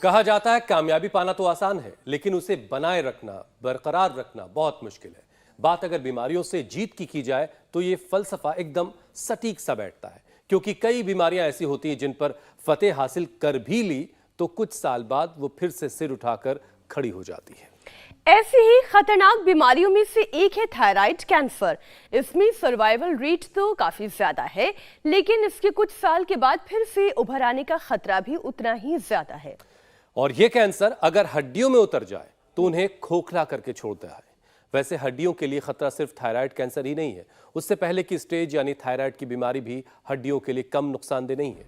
कहा जाता है कामयाबी पाना तो आसान है, लेकिन उसे बनाए रखना, बरकरार रखना बहुत मुश्किल है। बात अगर बीमारियों से जीत की जाए तो ये फलसफा एकदम सटीक सा बैठता है, क्योंकि कई बीमारियां ऐसी होती हैं जिन पर फतेह हासिल कर भी ली तो कुछ साल बाद वो फिर से सिर उठाकर खड़ी हो जाती है। ऐसी ही खतरनाक बीमारियों में से एक है थायराइड कैंसर। इसमें सर्वाइवल रेट तो काफी ज्यादा है, लेकिन इसके कुछ साल के बाद फिर से उभर आने का खतरा भी उतना ही ज्यादा है। और ये कैंसर अगर हड्डियों में उतर जाए तो उन्हें खोखला करके छोड़ता है। वैसे हड्डियों के लिए खतरा सिर्फ थायराइड कैंसर ही नहीं है, उससे पहले की स्टेज यानी थायराइड की बीमारी भी हड्डियों के लिए कम नुकसानदेह नहीं है।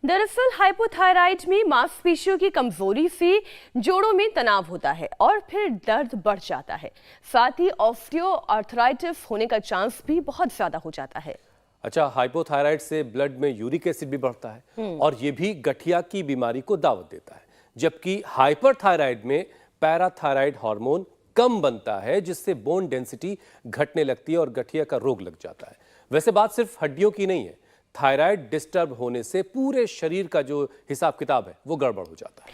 दरअसल हाइपोथायराइड में मांसपेशियों की कमजोरी से जोड़ों में तनाव होता है और फिर दर्द बढ़ जाता है। साथ ही ऑस्टियोआर्थराइटिस होने का चांस भी बहुत ज्यादा हो जाता है। अच्छा, हाइपोथायराइड से ब्लड में यूरिक एसिड भी बढ़ता है और ये भी गठिया की बीमारी को दावत देता है, जबकि हाइपरथायराइड में पैराथायराइड हार्मोन कम बनता है, जिससे बोन डेंसिटी घटने लगती है और गठिया का रोग लग जाता है। वैसे बात सिर्फ हड्डियों की नहीं है, थायराइड डिस्टर्ब होने से पूरे शरीर का जो हिसाब किताब है वो गड़बड़ हो जाता है।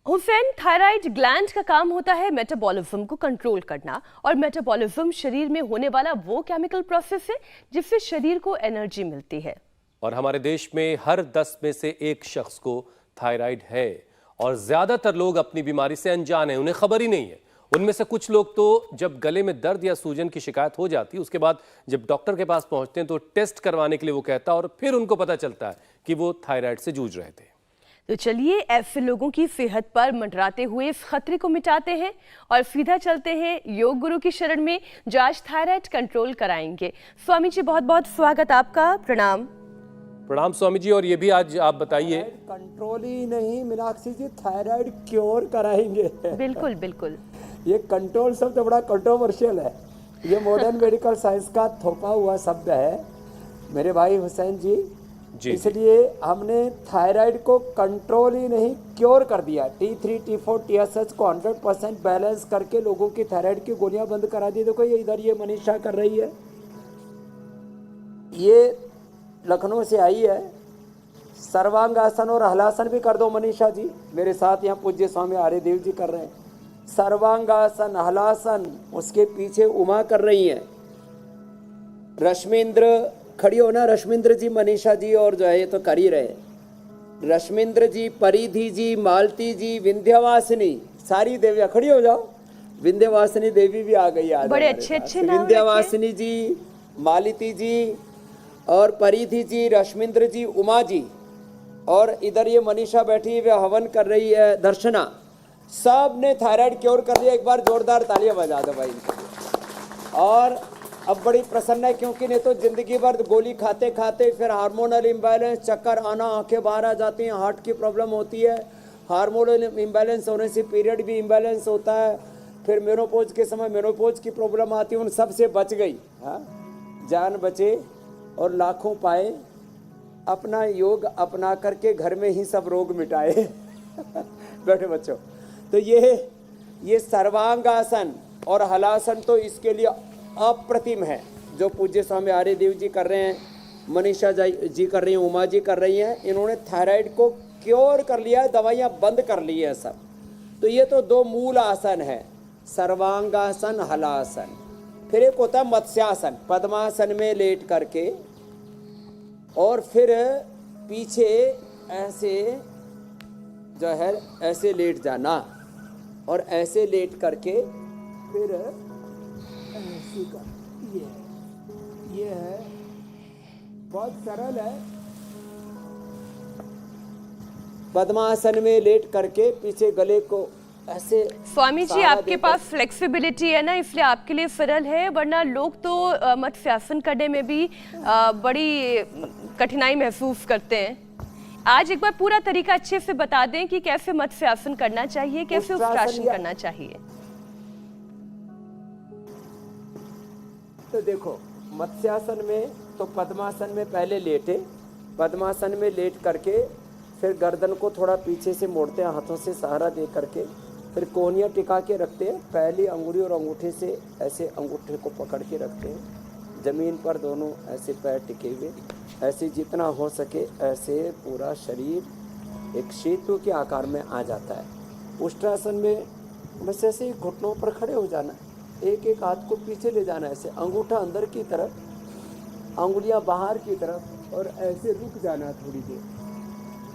हुसैन, थायराइड ग्लैंड का काम होता है मेटाबॉलिज्म को कंट्रोल करना, और मेटाबॉलिज्म शरीर में होने वाला वो केमिकल प्रोसेस है जिससे शरीर को एनर्जी मिलती है। और हमारे देश में हर 10 में से एक शख्स को थायराइड है और ज्यादातर लोग अपनी बीमारी से अनजान हैं, उन्हें खबर ही नहीं है। उनमें से कुछ लोग तो जब गले में दर्द या सूजन की शिकायत हो जाती है, उसके बाद जब डॉक्टर के पास पहुंचते हैं तो टेस्ट करवाने के लिए वो कहता है और फिर उनको पता चलता है कि वो थायराइड से जूझ रहे थे। तो चलिए ऐसे लोगों की सेहत पर मंडराते हुए इस खतरे को मिटाते हैं और सीधा चलते हैं योग गुरु की शरण में, जो आज थायराइड कंट्रोल कराएंगे। स्वामी जी, बहुत बहुत स्वागत आपका। प्रणाम। प्रणाम स्वामी जी। और ये भी आज आप बताइए, कंट्रोल ही नहीं मीनाक्षी जी, थायराइड क्योर कराएंगे। बिल्कुल बिल्कुल। ये कंट्रोल शब्द तो बड़ा कंट्रोवर्शियल है, ये मॉडर्न मेडिकल साइंस का थोपा हुआ शब्द है मेरे भाई हुसैन जी। इसलिए हमने थायराइड को कंट्रोल ही नहीं क्योर कर दिया। T3, T4, TSH को 100% बैलेंस करके लोगों की थायराइड की गोलियां बंद करा दी। देखो ये इधर ये मनीषा कर रही है, ये लखनऊ से आई है। सर्वांगासन और हलासन भी कर दो मनीषा जी, मेरे साथ यहाँ पूज्य स्वामी आर्यदेव जी कर रहे हैं। सर्वांगासन, हलासन, उसके पीछे उमा कर रही है। रश्मिंद्र खड़ी हो ना, रश्मिंद्र जी, मनीषा जी, और जो है ये तो कर ही रहे। रश्मिंद्र जी, परिधि जी, मालती जी, विंध्यवासिनी, सारी देवियां खड़ी हो जाओ। विंध्यवासिनी देवी भी आ गई आज, बड़े अच्छे अच्छे नाम। विंध्यवासिनी जी, मालती जी और परिधि जी, रश्मिंद्र जी, उमा जी, और इधर ये मनीषा बैठी हुई हवन कर रही है, दर्शना। सब ने थायराइड क्योर कर दिया। एक बार जोरदार तालियां बजा दो भाई। और अब बड़ी प्रसन्न है, क्योंकि नहीं तो जिंदगी भर गोली खाते खाते फिर हार्मोनल इम्बैलेंस, चक्कर आना, आंखें बाहर आ जाती हैं, हार्ट की प्रॉब्लम होती है। हार्मोनल इम्बैलेंस होने से पीरियड भी इम्बैलेंस होता है, फिर मेनोपॉज के समय मेनोपॉज की प्रॉब्लम आती है। उन सब से बच गई। हाँ, जान बचे और लाखों पाए। अपना योग अपना करके घर में ही सब रोग मिटाए। बैठे बच्चों, तो ये सर्वांगासन और हलासन तो इसके लिए अप्रतिम है, जो पूज्य स्वामी आर्यदेव जी कर रहे हैं, मनीषा जी कर रही हैं, उमा जी कर रही हैं। इन्होंने थायराइड को क्योर कर लिया है, दवाइयाँ बंद कर ली है सब। तो ये तो दो मूल आसन है, सर्वांगासन, हलासन। फिर एक होता है मत्स्यासन, पद्मासन में लेट करके और फिर पीछे ऐसे जो है ऐसे लेट जाना, और ऐसे लेट करके फिर ऐसे कर, ये है, बहुत सरल है। पद्मासन में लेट करके पीछे गले को ऐसे। स्वामी जी, आपके पास फ्लेक्सिबिलिटी है ना, इसलिए आपके लिए सरल है, वरना लोग तो मत्स्यासन करने में भी बड़ी कठिनाई महसूस करते हैं। आज एक बार पूरा तरीका अच्छे से बता दें कि कैसे मत्स्यासन करना चाहिए, कैसे उत्तरासन करना चाहिए। तो देखो, मत्स्यासन में तो पद्मासन में पहले लेटे, पद्मासन में लेट करके फिर गर्दन को थोड़ा पीछे से मोड़ते हैं, हाथों से सहारा दे करके, फिर कोहनियाँ टिका के रखते हैं। पहली अंगुली और अंगूठे से ऐसे अंगूठे को पकड़ के रखते हैं, ज़मीन पर दोनों ऐसे पैर टिके हुए, ऐसे जितना हो सके ऐसे पूरा शरीर एक सेतु के आकार में आ जाता है। उष्ट्रासन में बस ऐसे ही घुटनों पर खड़े हो जाना, एक एक हाथ को पीछे ले जाना, ऐसे अंगूठा अंदर की तरफ, अंगुलियां बाहर की तरफ, और ऐसे रुक जाना थोड़ी देर।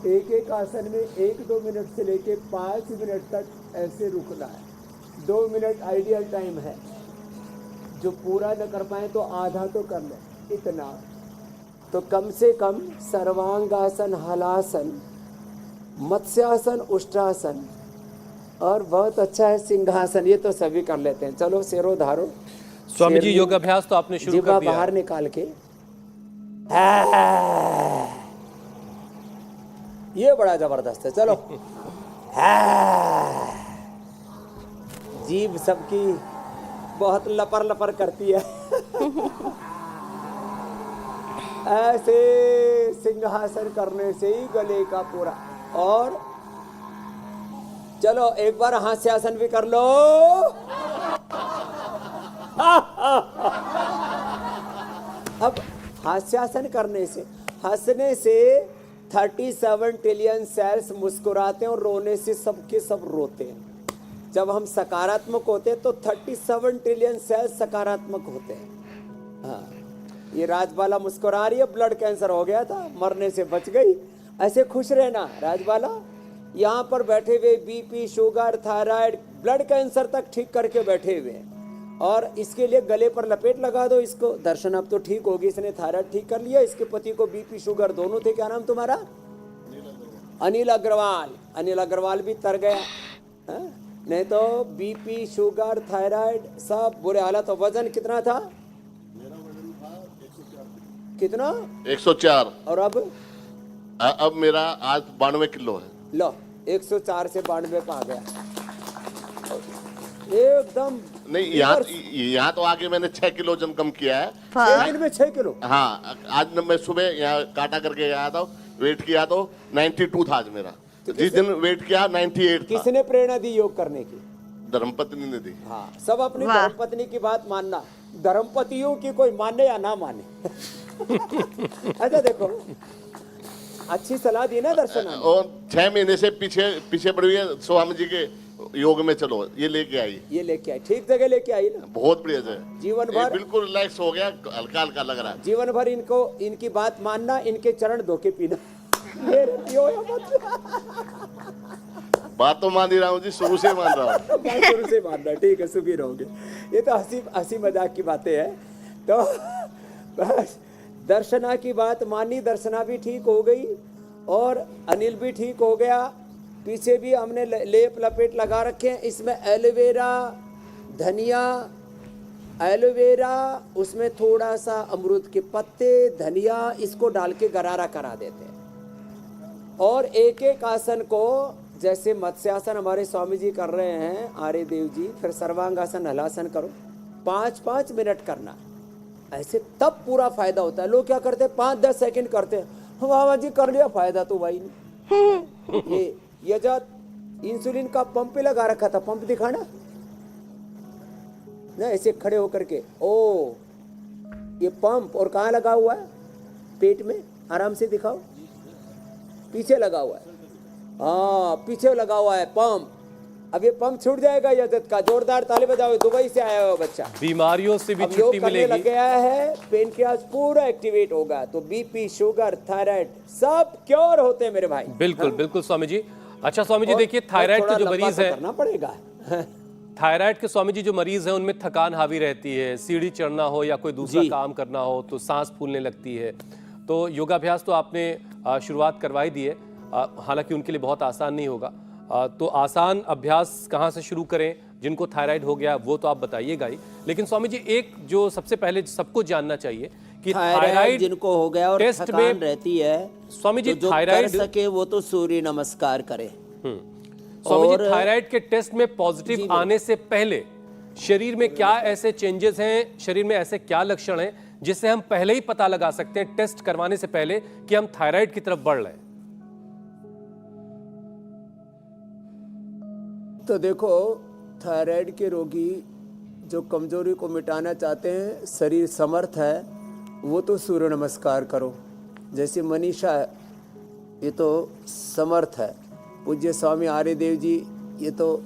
एक एक आसन में 1-2 मिनट से लेके 5 मिनट तक ऐसे रुकना है। 2 मिनट आइडियल टाइम है। जो पूरा न कर पाए तो आधा तो कर ले, इतना तो कम से कम सर्वांगासन, हलासन, मत्स्यासन, उष्ट्रासन, और बहुत अच्छा है सिंहासन। ये तो सभी कर लेते हैं। चलो शेरो धारो। स्वामी जी योगाभ्यास तो आपने शुरू जीवा कर दिया। बाहर निकाल के ये बड़ा जबरदस्त है। चलो जीभ सबकी बहुत लपर लपर करती है। ऐसे सिंहासन करने से ही गले का पूरा। और चलो एक बार हास्यासन भी कर लो। अब हास्यासन करने से, हंसने से 37 ट्रिलियन सेल्स मुस्कुराते हैं और रोने से सबके सब रोते हैं। जब हम सकारात्मक होते हैं तो 37 ट्रिलियन सेल्स सकारात्मक होते हैं। हाँ, ये राजबाला मुस्कुरा रही है, ब्लड कैंसर हो गया था, मरने से बच गई। ऐसे खुश रहना राजबाला। यहाँ पर बैठे हुए BP, sugar, thyroid, blood cancer तक ठीक करके बैठे हुए हैं। और इसके लिए गले पर लपेट लगा दो इसको। दर्शन अब तो ठीक होगी, इसने थायराइड ठीक कर लिया। इसके पति को बीपी, शुगर दोनों थे। क्या नाम तुम्हारा? अनिल अग्रवाल। अनिल अग्रवाल भी तर गया। हाँ? नहीं तो बीपी, शुगर, थायराइड सब बुरे हालत। और वजन कितना था? मेरा वजन था 104। कितना? 104। और अब मेरा आज 92 किलो है। लो 104 से 92 पे आ गया एकदम। नहीं, यहाँ तो आके मैंने 6 किलो वजन कम किया है। 6 दिन में 6 किलो? हाँ, आज मैं सुबह यहाँ काटा करके आया था, वेट किया तो 92 था आज मेरा। जिस दिन वेट किया 98 था। किसने प्रेरणा दी योग करने की? धर्मपत्नी ने दी। हाँ, सब अपनी धर्मपत्नी की बात मानना। धर्मपतियों की कोई माने या ना माने। अच्छा देखो, अच्छी सलाह दी ना दर्शन। और 6 महीने से पीछे पड़ी हुई है। स्वामी जी के योग में चलो, ये लेके आई। ये लेके आई, ठीक जगह लेके आई ना। बहुत बढ़िया जगह। जीवन भर बिल्कुल रिलैक्स हो गया, हल्का हल्का लग रहा है। जीवन भर इनको, इनकी बात मानना, इनके चरण धो के पीना। मेरे पियो या मत। बात तो मान ही रहा हूँ जी, शुरू से मान रहा हूँ। शुरू से मानना, ठीक है, सुखी रहोगे। ये तो हंसी मजाक की बातें हैं। तो बस दर्शना की बात मानी, दर्शना भी ठीक हो गई और अनिल भी ठीक हो गया। पीछे भी हमने लेप लपेट लगा रखे हैं। इसमें एलोवेरा, धनिया, एलोवेरा, उसमें थोड़ा सा अमरूद के पत्ते, धनिया, इसको डाल के गरारा करा देते हैं। और एक एक आसन को, जैसे मत्स्यासन हमारे स्वामी जी कर रहे हैं, आर्य देव जी, फिर सर्वांगासन, हलासन करो। 5-5 मिनट करना। ऐसे तब पूरा फायदा होता है। लोग क्या करते हैं, 5-10 सेकंड करते हैं। बाबा जी कर लिया, फायदा तो भाई नहीं। ये जब इंसुलिन का पंप पे लगा रखा था, पंप दिखाना ना, ऐसे खड़े होकर के। ओ ये पंप, और कहाँ लगा हुआ है? पेट में। आराम से दिखाओ, पीछे लगा हुआ है। हाँ, पीछे लगा हुआ है पंप। अब ये पंप छूट जाएगा यजत का। जोरदार ताली बजाओ, दुबई से आया हुआ बच्चा। बीमारियों से भी अब योग छुट्टी करने मिलेगी। लग गया है, पेनक्रियास पूरा एक्टिवेट होगा, तो बीपी, शुगर, थायराइड सब क्योर होते हैं मेरे भाई। बिल्कुल बिल्कुल स्वामी जी। अच्छा स्वामी जी, देखिए और थायराइड थोड़ा के जो लंबा मरीज तो है, करना पड़ेगा। थायराइड के स्वामी जी जो मरीज हैं, उनमें थकान हावी रहती है। सीढ़ी चढ़ना हो या कोई दूसरा जी। काम करना हो तो सांस फूलने लगती है। तो योगाभ्यास तो आपने शुरुआत करवाई दी है, हालांकि उनके लिए बहुत आसान नहीं होगा। तो आसान अभ्यास कहाँ से शुरू करें? जिनको थायराइड हो गया वो तो आप बताइएगा ही, लेकिन स्वामी जी एक जो सबसे पहले सबको जानना चाहिए कि थायराइड जिनको हो गया और टेस्ट थकान में रहती है, स्वामी जी तो जो थायराइड कर सके वो तो सूर्य नमस्कार करे। स्वामी जी और- थायराइड के टेस्ट में पॉजिटिव आने से पहले शरीर में क्या ऐसे चेंजेस हैं, शरीर में ऐसे क्या लक्षण हैं जिससे हम पहले ही पता लगा सकते हैं टेस्ट करवाने से पहले कि हम थायराइड की तरफ बढ़ रहे हैं? तो देखो, थायराइड के रोगी जो कमजोरी को मिटाना चाहते हैं, शरीर समर्थ है, वो तो सूर्य नमस्कार करो। जैसे मनीषा ये तो समर्थ है। पूज्य स्वामी आर्यदेव जी ये तो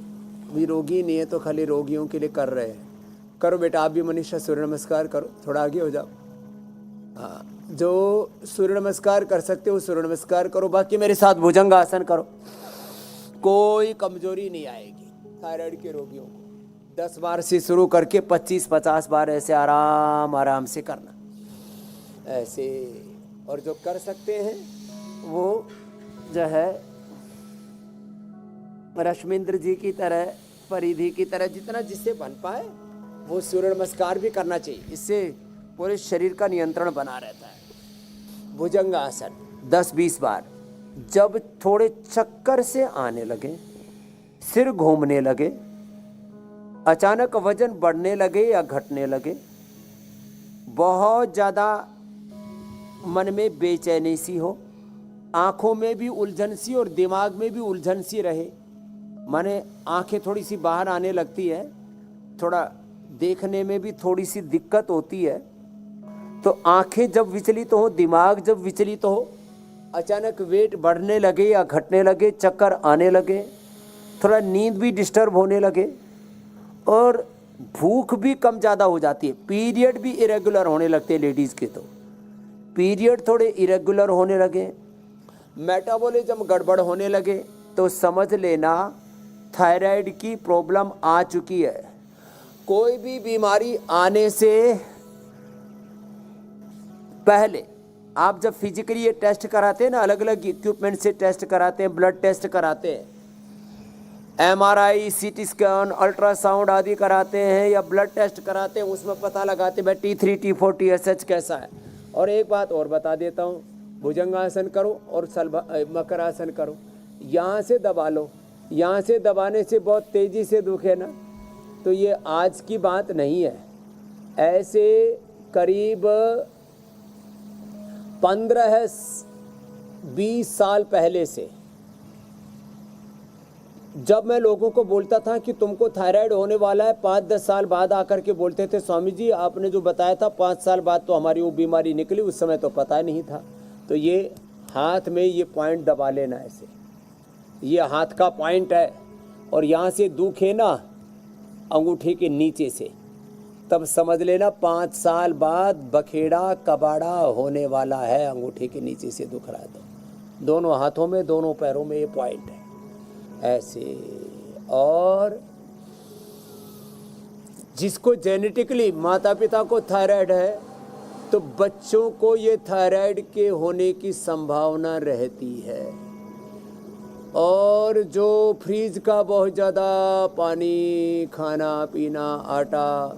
भी रोगी नहीं है, तो खाली रोगियों के लिए कर रहे हैं। करो बेटा, आप भी मनीषा सूर्य नमस्कार करो, थोड़ा आगे हो जाओ। हाँ, जो सूर्य नमस्कार कर सकते हो सूर्य नमस्कार करो, बाकी मेरे साथ भुजंग आसन करो। कोई कमजोरी नहीं आएगी थायराइड के रोगियों को। 10 बार से शुरू करके 25-50 बार ऐसे आराम आराम से करना ऐसे। और जो कर सकते हैं वो जो है रश्मिंद्र जी की तरह, परिधि की तरह, जितना जिससे बन पाए वो सूर्य नमस्कार भी करना चाहिए। इससे पूरे शरीर का नियंत्रण बना रहता है। भुजंग आसन 10-20 बार। जब थोड़े चक्कर से आने लगे, सिर घूमने लगे, अचानक वजन बढ़ने लगे या घटने लगे, बहुत ज़्यादा मन में बेचैनी सी हो, आँखों में भी उलझन सी और दिमाग में भी उलझन सी रहे, माने आँखें थोड़ी सी बाहर आने लगती है, थोड़ा देखने में भी थोड़ी सी दिक्कत होती है, तो आँखें जब विचलित हो, दिमाग जब विचलित हो, अचानक वेट बढ़ने लगे या घटने लगे, चक्कर आने लगे, थोड़ा नींद भी डिस्टर्ब होने लगे और भूख भी कम ज़्यादा हो जाती है। पीरियड भी इरेगुलर होने लगते हैं लेडीज़ के, तो पीरियड थोड़े इरेगुलर होने लगे, मेटाबॉलिज्म गड़बड़ होने लगे, तो समझ लेना थायराइड की प्रॉब्लम आ चुकी है। कोई भी बीमारी आने से पहले आप जब फिजिकली ये टेस्ट कराते हैं ना, अलग अलग इक्विपमेंट से टेस्ट कराते हैं, ब्लड टेस्ट कराते हैं, MRI, CT स्कैन, अल्ट्रासाउंड आदि कराते हैं या ब्लड टेस्ट कराते हैं, उसमें पता लगाते हैं भाई T3, T4, TSH कैसा है। और एक बात और बता देता हूँ, भुजंगासन करो और मकरासन करो। यहाँ से दबा लो, यहाँ से दबाने से बहुत तेज़ी से दुखे ना, तो ये आज की बात नहीं है। ऐसे करीब 15-20 साल पहले से जब मैं लोगों को बोलता था कि तुमको थायराइड होने वाला है, 5-10 साल बाद आकर के बोलते थे स्वामी जी आपने जो बताया था 5 साल बाद तो हमारी वो बीमारी निकली, उस समय तो पता नहीं था। तो ये हाथ में ये पॉइंट दबा लेना ऐसे, ये हाथ का पॉइंट है, और यहाँ से दुखे ना अंगूठे के नीचे से, तब समझ लेना 5 साल बाद बखेड़ा कबाड़ा होने वाला है। अंगूठे के नीचे से दुख रहा है तो दोनों हाथों में, दोनों पैरों में ये पॉइंट है ऐसे। और जिसको जेनेटिकली माता पिता को थायराइड है, तो बच्चों को ये थायराइड के होने की संभावना रहती है। और जो फ्रीज का बहुत ज़्यादा पानी, खाना पीना, आटा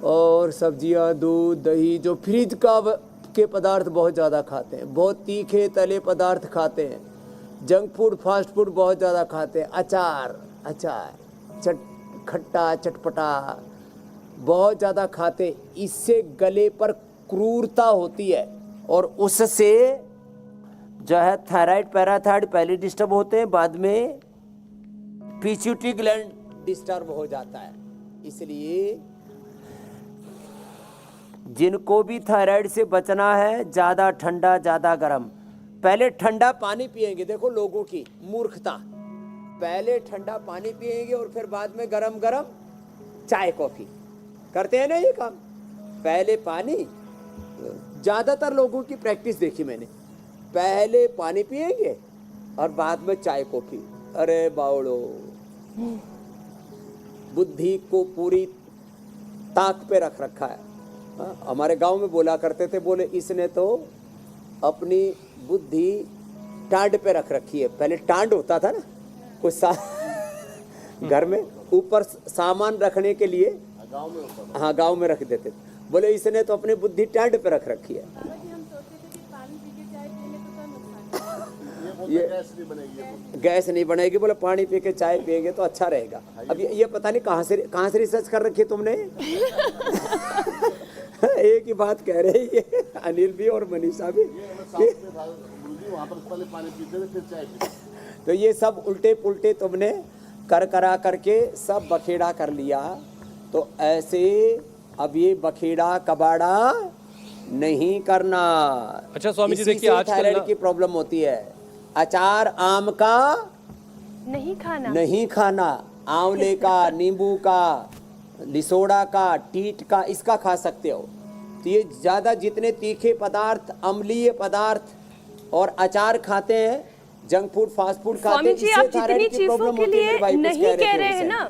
और सब्जियां, दूध, दही, जो फ्रीज का के पदार्थ बहुत ज़्यादा खाते हैं, बहुत तीखे तले पदार्थ खाते हैं, जंक फूड, फास्ट फूड बहुत ज़्यादा खाते हैं, अचार खट्टा चटपटा बहुत ज़्यादा खाते, इससे गले पर क्रूरता होती है और उससे जो है थायराइड, पैराथायराइड पहले डिस्टर्ब होते हैं, बाद में पिट्यूटरी ग्लैंड डिस्टर्ब हो जाता है। इसलिए जिनको भी थायराइड से बचना है, ज़्यादा ठंडा ज़्यादा गर्म, पहले ठंडा पानी पिएंगे, देखो लोगों की मूर्खता, पहले ठंडा पानी पिएंगे और फिर बाद में गरम गरम चाय कॉफ़ी करते हैं ना ये काम। पहले पानी, ज़्यादातर लोगों की प्रैक्टिस देखी मैंने, पहले पानी पिएंगे और बाद में चाय कॉफ़ी। अरे बावड़ो, बुद्धि को पूरी ताक पे रख रखा है। हमारे गांव में बोला करते थे, बोले इसने तो अपनी बुद्धि टांड पे रख रखी है। पहले टांड होता था ना कुछ घर में, ऊपर सामान रखने के लिए, हाँ गांव में रख देते थे। बोले इसने तो अपनी बुद्धि टांड पे रख रखी है। ये गैस नहीं बनेगी, बोले पानी पी के चाय पिएंगे तो अच्छा रहेगा। अब ये पता नहीं कहाँ से रिसर्च कर रखी है तुमने। एक ही बात कह रहे हैं ये अनिल भी और मनीषा भी, तो ये सब उल्टे पुल्टे तुमने करा करके सब बखेड़ा कर लिया। तो ऐसे अब ये बखेड़ा कबाड़ा नहीं करना। अच्छा स्वामी जी, इसी देखिए से आजकल थायराइड की प्रॉब्लम होती है। अचार आम का नहीं खाना। नहीं खाना, आंवले का, नींबू का, लिसोड़ा का, टीट का, इसका खा सकते हो। तो ये ज़्यादा जितने तीखे पदार्थ, अम्लीय पदार्थ और अचार खाते हैं, जंक फूड, फास्ट फूड खाते स्वामी हैं, जी आप इससे जितनी थायराइड की चीजों प्रॉब्लम के होती है। लिए मेरे भाई कुछ नहीं कह कह रहे थे हैं उसे। ना,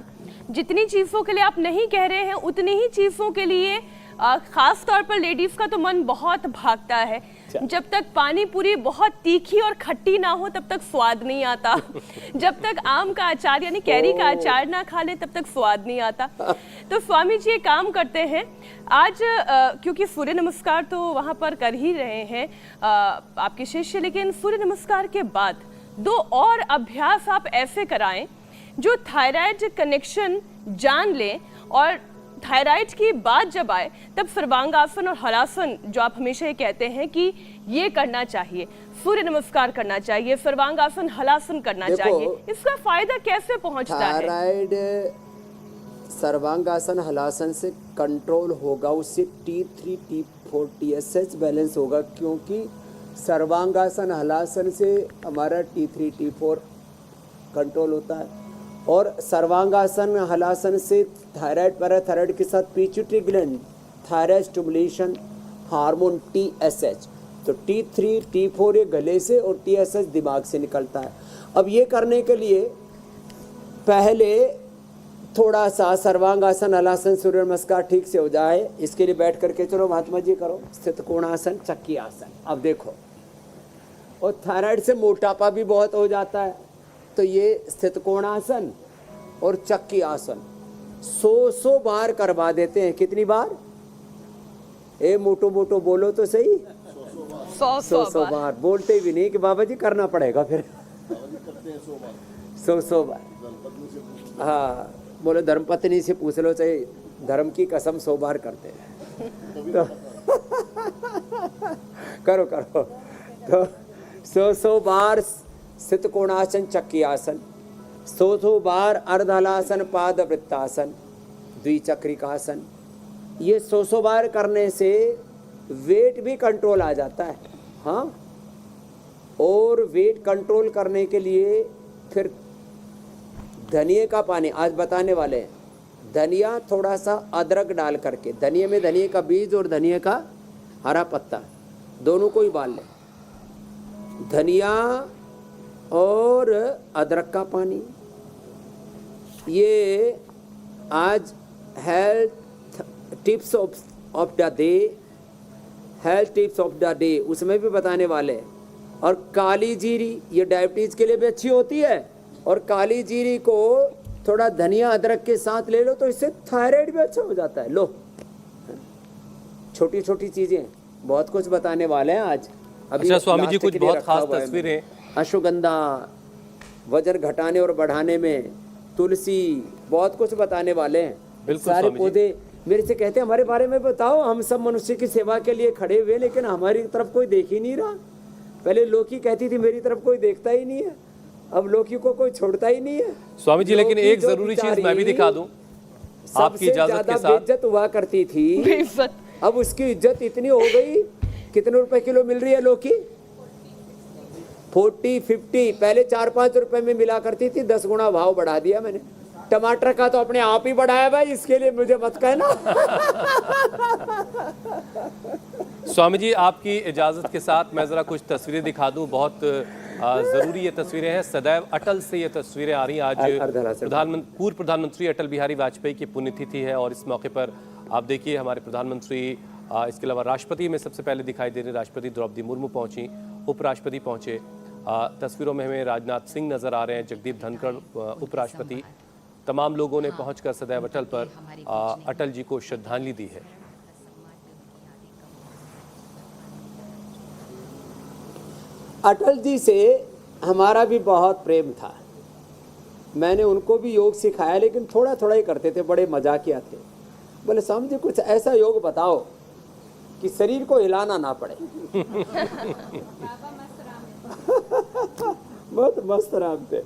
जितनी चीजों के लिए आप नहीं कह रहे हैं उतनी ही चीजों के लिए खास तौर पर लेडीज का तो मन बहुत भागता है। जब तक पानी पूरी बहुत तीखी और खट्टी ना हो तब तक स्वाद नहीं आता। जब तक आम का अचार यानी कैरी का अचार ना खा ले तब तक स्वाद नहीं आता। तो स्वामी जी एक काम करते हैं, आज क्योंकि सूर्य नमस्कार तो वहां पर कर ही रहे हैं आपके शिष्य, लेकिन सूर्य नमस्कार के बाद 2 और अभ्यास आप ऐसे कराएं जो थायराइड कनेक्शन जान लें, और थायराइड की बात जब आए तब सर्वांगासन और हलासन, जो आप हमेशा ये कहते हैं कि ये करना चाहिए, सूर्य नमस्कार करना चाहिए, सर्वांगासन हलासन करना चाहिए, इसका फायदा कैसे पहुंचता है? थायराइड सर्वांगासन हलासन से कंट्रोल होगा, उससे T3 T4 TSH बैलेंस होगा, क्योंकि सर्वांगासन हलासन से हमारा T3 T4 कंट्रोल होता है, और सर्वांगासन हलासन से थायराइड, पैराथायराइड के साथ pituitary gland, thyroid stimulation hormone TSH, तो T3 T4 ये गले से और TSH दिमाग से निकलता है। अब ये करने के लिए पहले थोड़ा सा सर्वांगासन हलासन सूर्य नमस्कार ठीक से हो जाए, इसके लिए बैठ करके चलो महात्मा जी करो स्थित कोणासन, चक्की आसन। अब देखो, और थायराइड से मोटापा भी बहुत हो जाता है, तो ये स्थित कोणासन और चक्की आसन 100 बार करवा देते हैं। कितनी बार? ए मोटो मोटो बोलो तो सही, 100 बार। बोलते भी नहीं कि बाबा जी करना पड़ेगा फिर। 100 बार। हाँ, बोलो धर्मपत्नी से पूछ लो, चाहे धर्म की कसम 100 बार करते हैं तो करो करो। तो 100 बार स्थित कोणासन चक्की आसन, 100 बार अर्धहलासन पाद वृत्तासन द्विचक्रिकासन। ये 100 बार करने से वेट भी कंट्रोल आ जाता है। हाँ, और वेट कंट्रोल करने के लिए फिर धनिए का पानी आज बताने वाले हैं। धनिया, थोड़ा सा अदरक डाल करके, धनिए में धनिए का बीज और धनिए का हरा पत्ता दोनों को ही उबाल लें। धनिया और अदरक का पानी, ये आज health tips of the day, health tips of the day उसमें भी बताने वाले हैं। और काली जीरी, ये डायबिटीज़ के लिए भी अच्छी होती है, और काली जीरी को थोड़ा धनिया अदरक के साथ ले लो तो इससे थायराइड भी अच्छा हो जाता है। लो, छोटी छोटी चीज़ें, बहुत कुछ बताने वाले हैं आज। अभी अच्छा स्वामी जी, कुछ बहुत खास तस्वीरें, अश्वगंधा वजन घटाने और बढ़ाने में, तुलसी, बहुत कुछ बताने वाले हैं। बिल्कुल सारे स्वामी जी। पौधे मेरे से कहते हैं हमारे बारे में बताओ, हम सब मनुष्य की सेवा के लिए खड़े हुए, लेकिन हमारी तरफ कोई देख ही नहीं रहा। पहले लोकी कहती थी मेरी तरफ कोई देखता ही नहीं है, अब लोकी को कोई छोड़ता ही नहीं है। स्वामी जी, लेकिन लोकी एक जो जरूरी चीज मैं भी बेचारी दिखा दूं आपकी इजाजत के साथ। बेइज्जत हुआ करती थी, बेइज्जत। अब उसकी इज्जत इतनी हो गई। कितने रुपए किलो मिल रही है लौकी? 40-50, पहले 4-5 रुपए में मिला करती थी, 10 गुना भाव बढ़ा दिया मैंने। टमाटर का तो अपने आप ही बढ़ाया भाई, इसके लिए मुझे मत कहना। स्वामी जी, आपकी इजाजत के साथ मैं जरा कुछ तस्वीरें दिखा दूं, बहुत जरूरी ये तस्वीरें हैं। सदैव अटल से ये तस्वीरें आ रही हैं। आज पूर्व प्रधानमंत्री अटल बिहारी वाजपेयी की पुण्यतिथि है, और इस मौके पर आप देखिए हमारे प्रधानमंत्री, इसके अलावा राष्ट्रपति में सबसे पहले दिखाई दे रहे, राष्ट्रपति द्रौपदी मुर्मू पहुंची, उपराष्ट्रपति पहुंचे। तस्वीरों में हमें राजनाथ सिंह नजर आ रहे हैं, जगदीप धनखड़ उपराष्ट्रपति। तमाम लोगों ने पहुंचकर सदैव अटल पर अटल जी को श्रद्धांजलि दी है। अटल जी से हमारा भी बहुत प्रेम था। मैंने उनको भी योग सिखाया, लेकिन थोड़ा थोड़ा ही करते थे, बड़े मजाकिया थे। बोले स्वामी जी कुछ ऐसा योग बताओ कि शरीर को हिलाना ना पड़े। बहुत मस्त राम थे।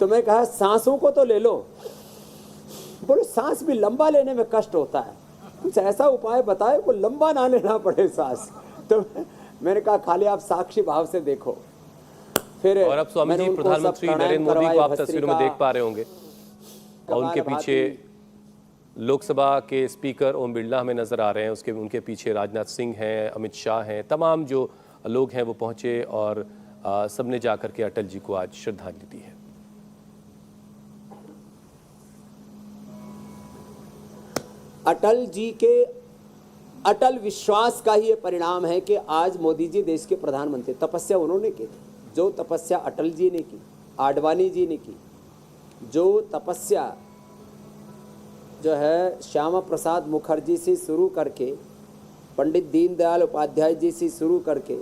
तो मैं कहा सांसों को तो ले लो। बोले सांस भी लंबा लेने में कष्ट होता है, कुछ ऐसा उपाय बताए को लंबा ना लेना पड़े सांस। तो मैंने कहा खाली आप साक्षी भाव से देखो। फिर और अब स्वामी मैंने जी उनको सब प्रधानमंत्री प्राणायाम नरेंद्र मोदी करवाए, को आप तस्वीरों में भस्त्रिका, देख पा रहे होंगे और उनके पीछे लोकसभा के स्पीकर ओम बिरला हमें नजर आ रहे हैं, उसके उनके पीछे राजनाथ सिंह हैं, अमित शाह हैं, तमाम जो लोग हैं वो पहुंचे और सबने जाकर के अटल जी को आज श्रद्धांजलि दी है। अटल जी के अटल विश्वास का ही ये परिणाम है कि आज मोदी जी देश के प्रधानमंत्री। तपस्या उन्होंने की, जो तपस्या अटल जी ने की, आडवाणी जी ने की, जो तपस्या जो है श्यामा प्रसाद मुखर्जी से शुरू करके, पंडित दीनदयाल उपाध्याय जी से शुरू करके,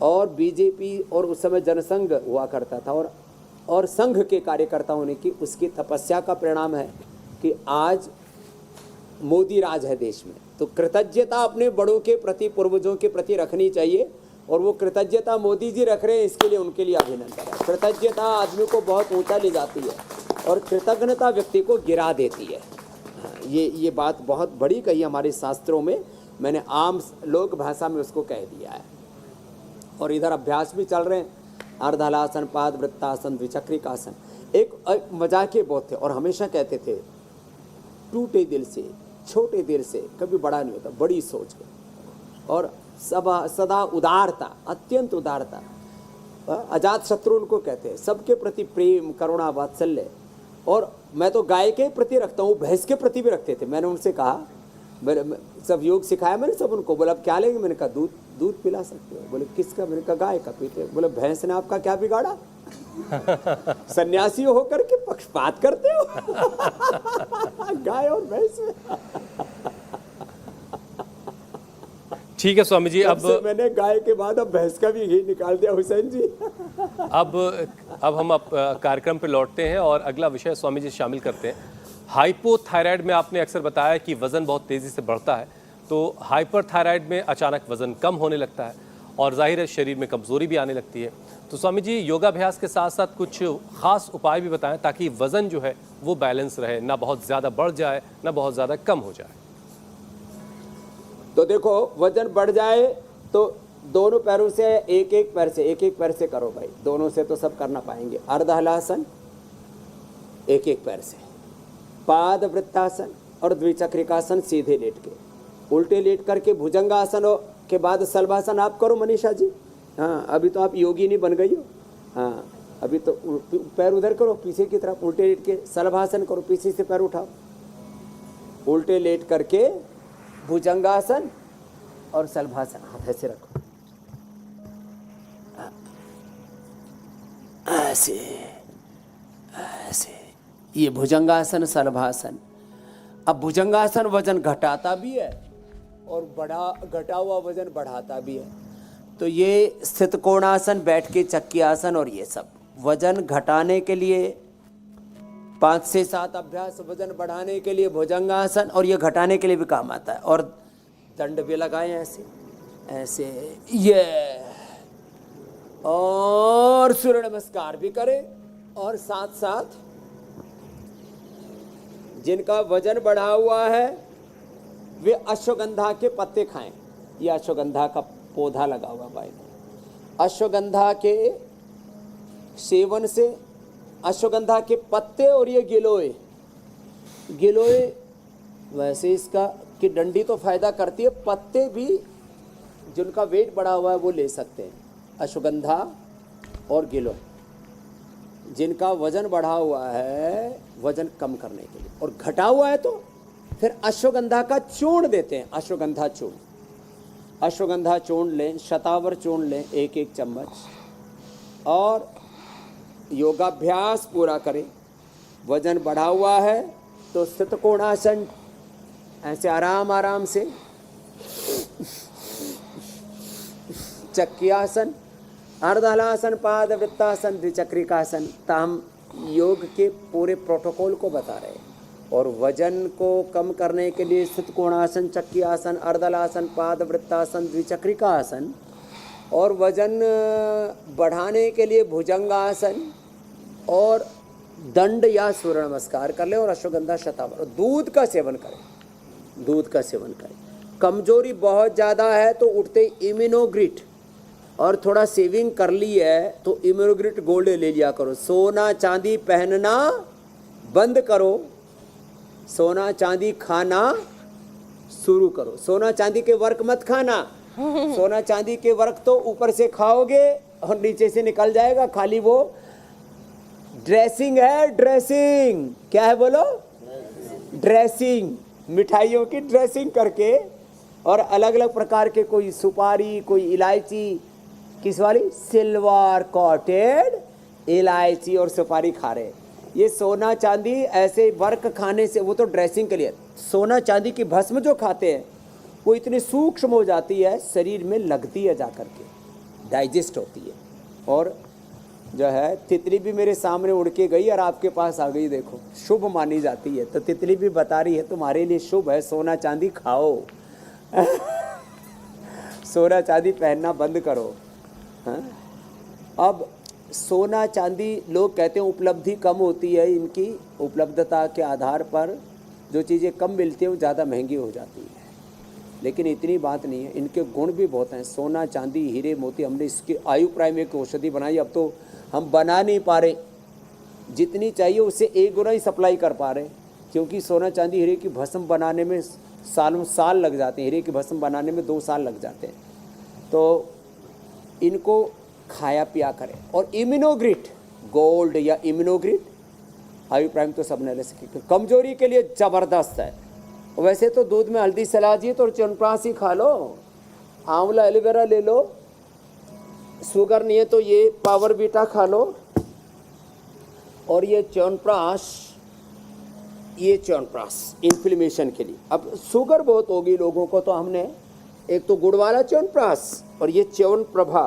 और बीजेपी और उस समय जनसंघ हुआ करता था और संघ के कार्यकर्ताओं ने की, उसकी तपस्या का परिणाम है कि आज मोदी राज है देश में। तो कृतज्ञता अपने बड़ों के प्रति, पूर्वजों के प्रति रखनी चाहिए, और वो कृतज्ञता मोदी जी रख रहे हैं, इसके लिए उनके लिए अभिनंदन है। कृतज्ञता आदमी को बहुत ऊंचा ले जाती है और कृतज्ञता व्यक्ति को गिरा देती है। ये बात बहुत बड़ी कही हमारे शास्त्रों में, मैंने आम लोक भाषा में उसको कह दिया है। और इधर अभ्यास भी चल रहे हैं, अर्धहलासन, पाद वृत्तासन, द्विचक्रिकासन। एक मजाक के बहुत थे और हमेशा कहते थे टूटे दिल से, छोटे दिल से कभी बड़ा नहीं होता, बड़ी सोच के और सदा उदारता, अत्यंत उदारता। अजात शत्रु उनको कहते हैं, सबके प्रति प्रेम, करुणा, वात्सल्य। और मैं तो गाय के प्रति रखता हूँ, भैंस के प्रति भी रखते थे। मैंने उनसे कहा, मेरे सब योग सिखाया मैंने सब उनको। बोला अब क्या लेंगे? मैंने कहा दूध पिला सकते हो। बोले किसका? मैंने कहा गाय का पीते। बोले भैंस ने आपका क्या बिगाड़ा? सन्यासी होकर के पक्षपात करते हो गाय और भैंस में। ठीक है स्वामी जी, अब मैंने गाय के बाद अब भैंस का भी घी निकाल दिया हुसैन जी। अब हम कार्यक्रम पे लौटते हैं और अगला विषय स्वामी जी शामिल करते हैं। हाइपोथायराइड में आपने अक्सर बताया कि वजन बहुत तेजी से बढ़ता है, तो हाइपरथायराइड में अचानक वजन कम होने लगता है और जाहिर है शरीर में कमजोरी भी आने लगती है। तो स्वामी जी योगाभ्यास के साथ साथ कुछ खास उपाय भी बताएं ताकि वजन जो है वो बैलेंस रहे, ना बहुत ज़्यादा बढ़ जाए ना बहुत ज़्यादा कम हो जाए। तो देखो, वजन बढ़ जाए तो दोनों पैरों से एक एक पैर से करो भाई। दोनों से तो सब करना पाएंगे। अर्धहलासन एक एक पैर से, पाद वृत्तासन और द्विचक्रिकासन सीधे लेट के, उल्टे लेट करके भुजंगासन के बाद सलभासन आप करो मनीषा जी। हाँ, अभी तो आप योगी नहीं बन गई हो। हाँ, अभी तो पैर उधर करो पीछे की तरफ, उल्टे लेट के सलभासन करो, पीछे से पैर उठाओ, उल्टे लेट करके भुजंगासन और सलभासन। हाथ ऐसे रखो, ऐसे ऐसे, ये भुजंगासन, सलभासन। अब भुजंगासन वजन घटाता भी है और घटा हुआ वजन बढ़ाता भी है। तो ये स्थित कोणासन, बैठ के चक्की आसन और ये सब वजन घटाने के लिए 5 से 7 अभ्यास, वजन बढ़ाने के लिए भुजंगासन, और ये घटाने के लिए भी काम आता है। और दंड भी लगाए ऐसे ऐसे, ये, और सूर्य नमस्कार भी करें। और साथ साथ जिनका वजन बढ़ा हुआ है वे अश्वगंधा के पत्ते खाएं। ये अश्वगंधा का पौधा लगा हुआ भाई, अश्वगंधा के सेवन से, अश्वगंधा के पत्ते और ये गिलोय वैसे इसका कि डंडी तो फायदा करती है, पत्ते भी जिनका वेट बढ़ा हुआ है वो ले सकते हैं। अश्वगंधा और गिलोय, जिनका वजन बढ़ा हुआ है वजन कम करने के लिए, और घटा हुआ है तो फिर अश्वगंधा का चूर्ण देते हैं। अश्वगंधा चूर्ण लें, शतावर चूर्ण लें 1-1 चम्मच, और योगाभ्यास पूरा करें। वजन बढ़ा हुआ है तो स्थित कोणासन, ऐसे आराम से, चक्की आसन, अर्धहलासन, पाद वृत्तासन, द्विचक्रिकासन। तो हम योग के पूरे प्रोटोकॉल को बता रहे हैं। और वजन को कम करने के लिए स्थित कोणासन, चक्की आसन, अर्धहलासन, पाद वृत्तासन, द्विचक्रिकासन, और वजन बढ़ाने के लिए भुजंगासन और दंड या सूर्य नमस्कार कर लें, और अश्वगंधा, शतावर, और दूध का सेवन करें। कमजोरी बहुत ज़्यादा है तो उठते इम्यूनोग्रिट और थोड़ा सेविंग कर ली है तो इम्यूनोग्रिड गोल्ड ले लिया करो। सोना चांदी पहनना बंद करो, सोना चांदी खाना शुरू करो। सोना चांदी के वर्क मत खाना, सोना चांदी के वर्क तो ऊपर से खाओगे और नीचे से निकल जाएगा, खाली वो ड्रेसिंग है। ड्रेसिंग क्या है बोलो? ड्रेसिंग, मिठाइयों की ड्रेसिंग करके और अलग अलग प्रकार के, कोई सुपारी, कोई इलायची, किस वाली? सिल्वर कोटेड इलायची और सुपारी खा रहे। ये सोना चांदी ऐसे वर्क खाने से, वो तो ड्रेसिंग के लिए। सोना चांदी की भस्म जो खाते हैं वो इतनी सूक्ष्म हो जाती है, शरीर में लगती है, जाकर के डाइजेस्ट होती है। और जो है तितली भी मेरे सामने उड़ के गई और आपके पास आ गई, देखो शुभ मानी जाती है। तो तितली भी बता रही है तुम्हारे लिए शुभ है, सोना चांदी खाओ। सोना चांदी पहनना बंद करो। हाँ? अब सोना चांदी, लोग कहते हैं उपलब्धि कम होती है, इनकी उपलब्धता के आधार पर जो चीज़ें कम मिलती हैं वो ज़्यादा महंगी हो जाती है। लेकिन इतनी बात नहीं है, इनके गुण भी बहुत हैं। सोना चांदी हीरे मोती, हमने इसकी आयु प्राइम एक औषधि बनाई, अब तो हम बना नहीं पा रहे, जितनी चाहिए उससे 1 गुना ही सप्लाई कर पा रहे, क्योंकि सोना चांदी हीरे की भस्म बनाने में सालों साल लग जाते हैं, हीरे की भस्म बनाने में 2 साल लग जाते हैं। तो इनको खाया पिया करें। और इम्यूनोग्रिड गोल्ड या इम्यूनोग्रिड आयु प्राइम तो सबने ले सके, कमजोरी के लिए ज़बरदस्त है। वैसे तो दूध में हल्दी सलाजी तो च्यवनप्राश ही खा लो, आंवला एलोवेरा ले लो, शुगर नहीं है तो ये पावर बीटा खा लो, और ये च्यवनप्राश, ये च्यवनप्राश इन्फ्लेमेशन के लिए। अब शुगर बहुत होगी लोगों को, तो हमने एक तो गुड़ वाला च्यवनप्राश और ये च्यवनप्रभा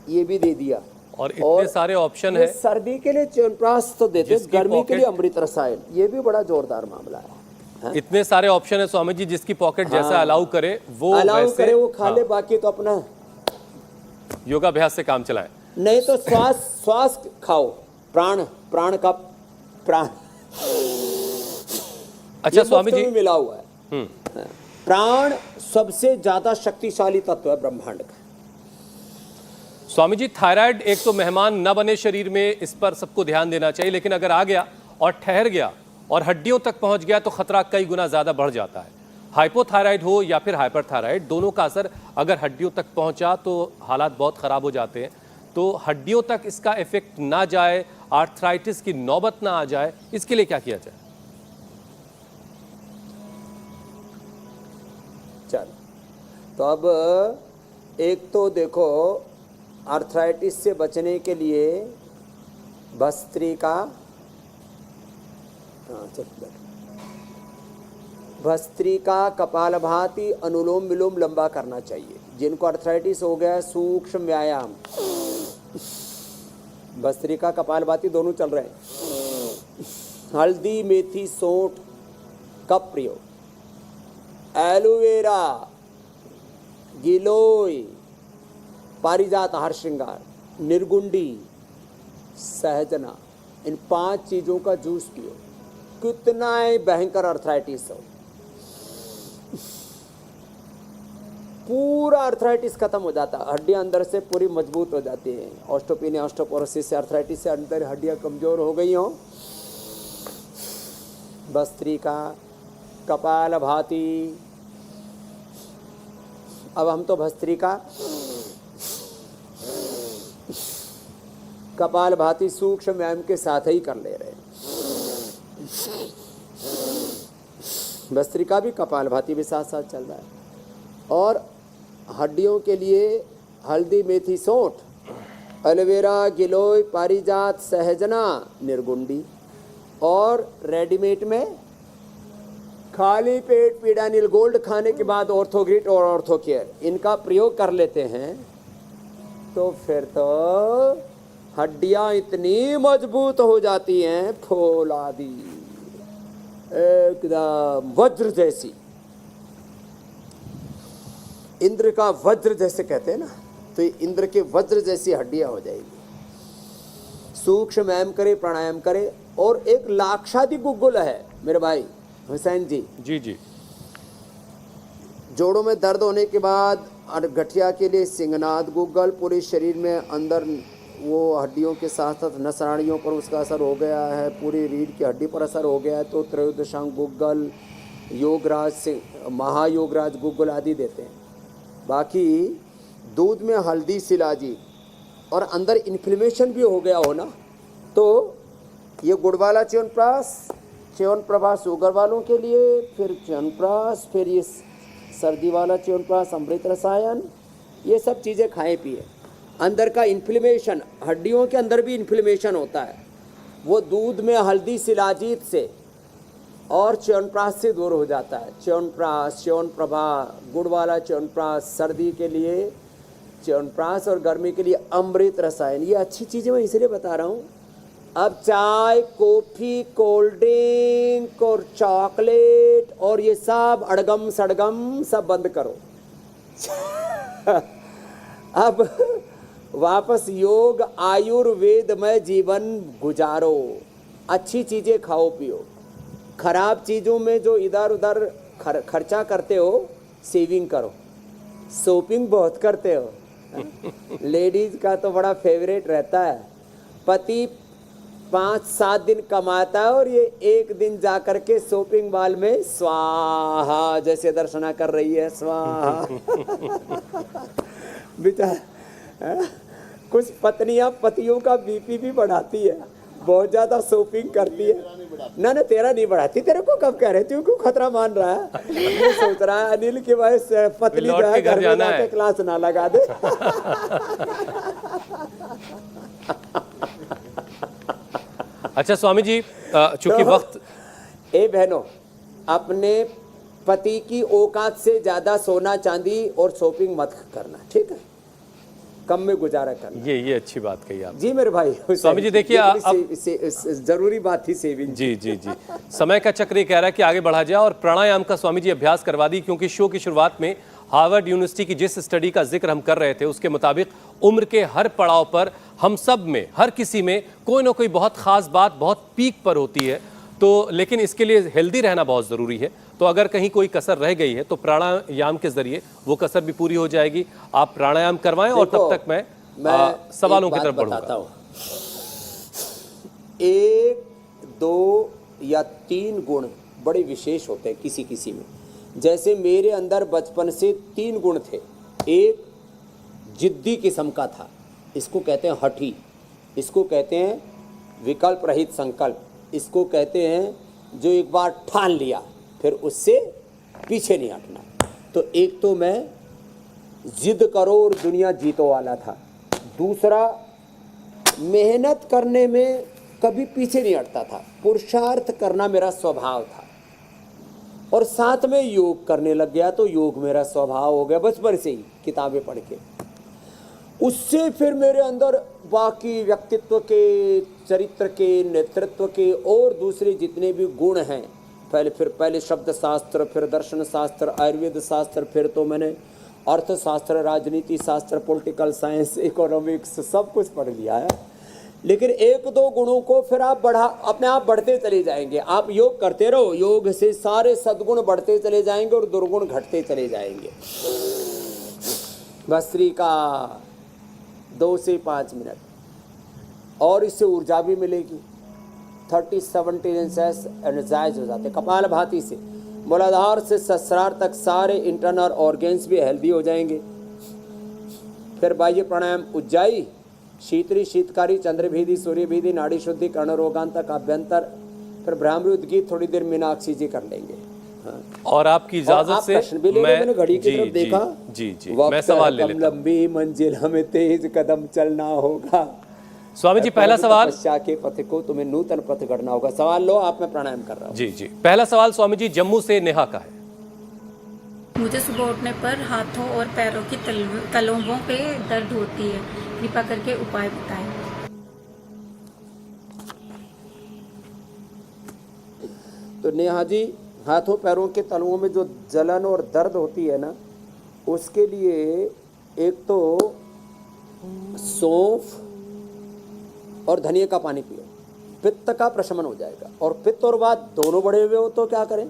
ये भी दे दिया। और इतने सारे ऑप्शन है। सर्दी के लिए च्यवनप्राश तो देते, गर्मी के लिए अमृत रसायन, ये भी बड़ा जोरदार मामला है। इतने सारे ऑप्शन है स्वामी जी, जिसकी पॉकेट जैसा अलाउ करे वो वैसे करे वो खा ले, बाकी तो अपना योगाभ्यास से काम चलाएं। नहीं तो श्वास खाओ, प्राण का प्राण। अच्छा स्वामी जी, मिला हुआ है। प्राण सबसे ज्यादा शक्तिशाली तत्व है ब्रह्मांड का। स्वामी जी, थायराइड एक तो मेहमान न बने शरीर में, इस पर सबको ध्यान देना चाहिए, लेकिन अगर आ गया और ठहर गया और हड्डियों तक पहुंच गया तो खतरा कई गुना ज्यादा बढ़ जाता है। हाइपोथायराइड हो या फिर हाइपरथायराइड, दोनों का असर अगर हड्डियों तक पहुंचा तो हालात बहुत खराब हो जाते हैं। तो हड्डियों तक इसका इफेक्ट ना जाए, आर्थराइटिस की नौबत ना आ जाए, इसके लिए क्या किया जाए? चल, तो अब एक तो देखो, आर्थराइटिस से बचने के लिए भस्त्रिका, भस्त्रिका, कपालभाति, अनुलोम विलोम लंबा करना चाहिए। जिनको आर्थराइटिस हो गया, सूक्ष्म व्यायाम, भस्त्रिका कपालभाति दोनों चल रहे हैं। हल्दी मेथी सौंठ का प्रयोग, एलोवेरा, गिलोय, पारिजात आहार श्रृंगार, निर्गुंडी, सहजना, इन 5 चीज़ों का जूस पियो। कितना ही भयंकर आर्थराइटिस हो, पूरा आर्थराइटिस खत्म हो जाता है, हड्डियां अंदर से पूरी मजबूत हो जाती हैं। ऑस्टोपेनिया, ऑस्टोपोरोसिस से, आर्थराइटिस से अंदर हड्डियां कमजोर हो गई हों। भस्त्रिका, कपालभाति, अब हम तो भस्त्रिका, कपालभाति सूक्ष्म व्यायाम के साथ ही कर ले रहे हैं। भस्त्रिका भी कपालभाति भी साथ साथ चल रहा है। और हड्डियों के लिए हल्दी मेथी सौंठ, एलोवेरा, गिलोय, पारिजात, सहजना, निर्गुंडी। और रेडीमेड में खाली पेट पीडानिल गोल्ड खाने के बाद ऑर्थोग्रिट और ऑर्थोकेयर, इनका प्रयोग कर लेते हैं तो फिर तो हड्डियां इतनी मजबूत हो जाती हैं, फौलादी, एकदम वज्र जैसी। इंद्र का वज्र जैसे कहते हैं ना, तो ये इंद्र के वज्र जैसी हड्डियां हो जाएगी। सूक्ष्म व्यायाम करे, प्राणायाम करे। और एक लाक्षादि गुग्गुल है मेरे भाई हुसैन जी, जी जी, जोड़ों में दर्द होने के बाद और गठिया के लिए सिंगनाद गुग्गल, पूरे शरीर में अंदर वो हड्डियों के साथ साथ नसनाड़ियों पर उसका असर हो गया है, पूरी रीढ़ की हड्डी पर असर हो गया है, तो त्रयोदशांग गुग्गल, योगराज से महायोगराज गुग्गल आदि देते हैं। बाकी दूध में हल्दी शिलाजी और अंदर इन्फ्लेमेशन भी हो गया हो ना, तो ये गुड़ वाला च्यवनप्राश, च्यवनप्रभा शुगर वालों के लिए, फिर च्यवनप्राश, फिर ये सर्दी वाला च्यवनप्राश अमृत रसायन, ये सब चीज़ें खाएं पिए। अंदर का इन्फ्लेमेशन, हड्डियों के अंदर भी इन्फ्लेमेशन होता है, वो दूध में हल्दी शिलाजीत से और च्यवनप्राश से दूर हो जाता है। च्यवनप्राश, च्यवनप्रभा, गुड़ वाला च्यवनप्राश, सर्दी के लिए च्यवनप्राश और गर्मी के लिए अमृत रसायन, ये अच्छी चीज़ें मैं इसलिए बता रहा हूँ। अब चाय, कॉफ़ी, कोल्ड ड्रिंक और चॉकलेट और ये सब अड़गम सड़गम सब बंद करो। अब वापस योग आयुर्वेदमय जीवन गुजारो, अच्छी चीज़ें खाओ पियो, खराब चीज़ों में जो इधर उधर खर्चा करते हो सेविंग करो। शॉपिंग बहुत करते हो, लेडीज़ का तो बड़ा फेवरेट रहता है, पति 5-7 दिन कमाता है और ये एक दिन जा कर के शॉपिंग मॉल में स्वाहा जैसे दर्शना कर रही है, स्वाहा। बेचारा कुछ पत्नियां पतियों का बीपी भी बढ़ाती है, बहुत ज्यादा शॉपिंग करती है। ना ना तेरा नहीं बढ़ाती, तेरे को कब कह रहे, तू क्यों खतरा मान रहा है? ये सोच रहा है अनिल के भाई पत्नी जो है घर में जाके क्लास ना लगा दे। अच्छा स्वामी जी, चूंकि तो वक्त, ए बहनों, अपने पति की औकात से ज्यादा सोना चांदी और शॉपिंग मत करना, ठीक है? कम में गुजारा करना। ये अच्छी बात कही आप जी मेरे भाई। स्वामी जी देखिए, अब जरूरी बात थी सेविंग। जी समय का चक्र ये कह रहा है कि आगे बढ़ा जाए और प्राणायाम का स्वामी जी अभ्यास करवा दी, क्योंकि शो की शुरुआत में हार्वर्ड यूनिवर्सिटी की जिस स्टडी का जिक्र हम कर रहे थे उसके मुताबिक उम्र के हर पड़ाव पर हम सब में, हर किसी में कोई ना कोई बहुत खास बात बहुत पीक पर होती है, तो लेकिन इसके लिए हेल्दी रहना बहुत ज़रूरी है। तो अगर कहीं कोई कसर रह गई है तो प्राणायाम के जरिए वो कसर भी पूरी हो जाएगी। आप प्राणायाम करवाएं और तब तक मैं सवालों की तरफ बढ़ूंगा। 1, 2 या 3 गुण बड़े विशेष होते हैं किसी किसी में। जैसे मेरे अंदर बचपन से 3 गुण थे। एक जिद्दी किस्म का था, इसको कहते हैं हठी, इसको कहते हैं विकल्प रहित संकल्प, इसको कहते हैं जो एक बार ठान लिया फिर उससे पीछे नहीं हटना। तो एक तो मैं जिद करो और दुनिया जीतो वाला था। दूसरा, मेहनत करने में कभी पीछे नहीं हटता था, पुरुषार्थ करना मेरा स्वभाव था। और साथ में योग करने लग गया तो योग मेरा स्वभाव हो गया बचपन से ही, किताबें पढ़ के। उससे फिर मेरे अंदर बाकी व्यक्तित्व के, चरित्र के, नेतृत्व के और दूसरे जितने भी गुण हैं, पहले शब्द शास्त्र, फिर दर्शन शास्त्र, आयुर्वेद शास्त्र, फिर तो मैंने अर्थशास्त्र, राजनीति शास्त्र, पॉलिटिकल साइंस, इकोनॉमिक्स सब कुछ पढ़ लिया है। लेकिन 1-2 गुणों को फिर आप अपने आप बढ़ते चले जाएंगे। आप योग करते रहो, योग से सारे सद्गुण बढ़ते चले जाएंगे और दुर्गुण घटते चले जाएंगे। भस्त्री का 2 से 5 मिनट और इससे ऊर्जा भी मिलेगी। 30-70 सेंस एनर्जाइज हो जाते, कपाल भाती से मूलाधार से सहस्रार तक सारे इंटरनल ऑर्गेन्स भी हेल्दी हो जाएंगे। फिर बाह्य प्राणायाम उज्जाई, शीतरी, शीतकारी, चंद्रभेदी, सूर्यभेदी, नाड़ी शुद्धि, कर्ण रोगांतक, अभ्यंतर, फिर ब्राह्मणी उद्गीत, थोड़ी देर मीनाक्षी जी कर लेंगे। हाँ। और आपकी इजाजत से मैंने घड़ी की तरफ देखा। जी मैं सवाल ले लेता हूं। लंबी मंजिल, हमें तेज कदम चलना होगा। स्वामी जी पहला सवाल, तपस्या के पथ को तुम्हें नूतन पथ गढ़ना होगा। सवाल लो आप, मैं प्राणायाम कर रहा हूँ। जी पहला सवाल स्वामी जी जम्मू से नेहा का है। मुझे सुबह उठने पर हाथों और पैरों की तलवों पे दर्द होती है, कृपा करके उपाय बताएं। तो नेहा जी, हाथों पैरों के तलवों में जो जलन और दर्द होती है ना, उसके लिए एक तो सौंफ और धनिया का पानी पियो, पित्त का प्रशमन हो जाएगा। और पित्त और वात दोनों बढ़े हुए हो तो क्या करें,